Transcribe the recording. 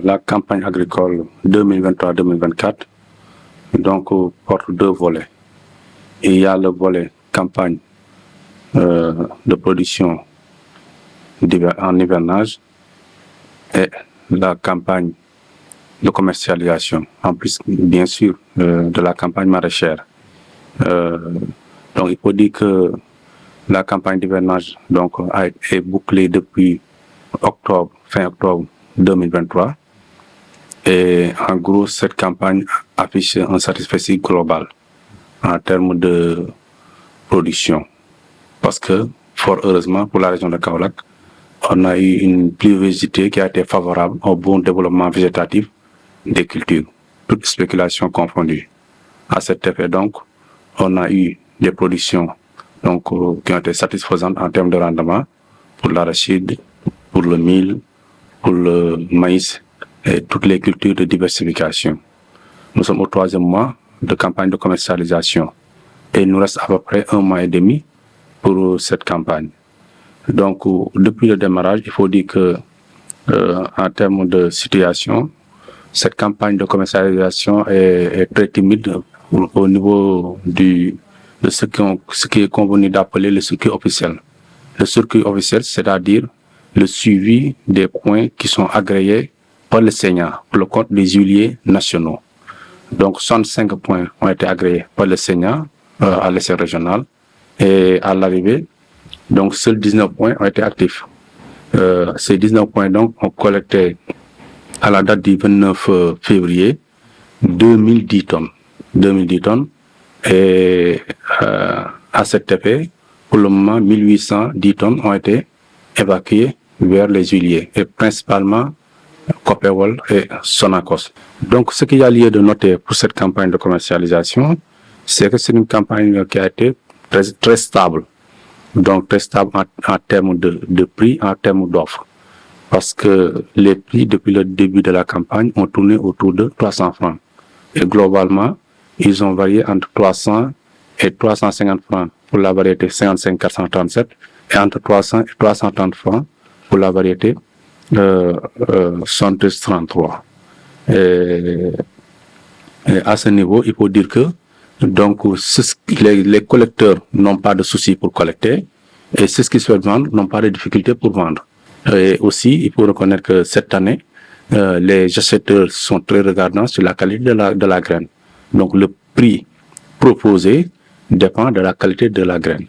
la campagne agricole 2023-2024 donc porte deux volets. Il y a le volet campagne de production en hivernage et la campagne de commercialisation, en plus bien sûr de la campagne maraîchère. Donc il faut dire que la campagne d'hivernage donc a été bouclée depuis fin octobre 2023 et en gros cette campagne affiche un satisfecit global en termes de production parce que fort heureusement pour la région de Kaolack, on a eu une pluviosité qui a été favorable au bon développement végétatif des cultures, toutes spéculations confondues. À cet effet donc, on a eu des productions donc, qui ont été satisfaisantes en termes de rendement pour l'arachide, pour le mil, pour le maïs et toutes les cultures de diversification. Nous sommes au 3e mois de campagne de commercialisation et il nous reste à peu près 1 mois et demi pour cette campagne. Donc, depuis le démarrage, il faut dire que en termes de situation, cette campagne de commercialisation est très timide au niveau de ce qui est convenu d'appeler le circuit officiel. Le circuit officiel, c'est-à-dire le suivi des points qui sont agréés par le Sénat pour le compte des huiliers nationaux. Donc 65 points ont été agréés par le Sénat à l'échelle régionale et à l'arrivée, donc seuls 19 points ont été actifs. Ces 19 points donc ont collecté à la date du 29 février 2010 tonnes. 2010 tonnes et à cet effet, pour le moment 1810 tonnes ont été évacuées vers les huiliers et principalement Copéol et Sonacos. Donc ce qu'il y a lieu de noter pour cette campagne de commercialisation, c'est que c'est une campagne qui a été très stable. Donc très stable en termes de prix, en termes d'offres. Parce que les prix depuis le début de la campagne ont tourné autour de 300 francs. Et globalement, ils ont varié entre 300 et 350 francs pour la variété 55-437 et entre 300 et 330 francs pour la variété 73-33. Et à ce niveau, il faut dire que donc, les collecteurs n'ont pas de soucis pour collecter et ceux qui souhaitent vendre n'ont pas de difficultés pour vendre. Et aussi, il faut reconnaître que cette année, les acheteurs sont très regardants sur la qualité de la graine. Donc, le prix proposé dépend de la qualité de la graine.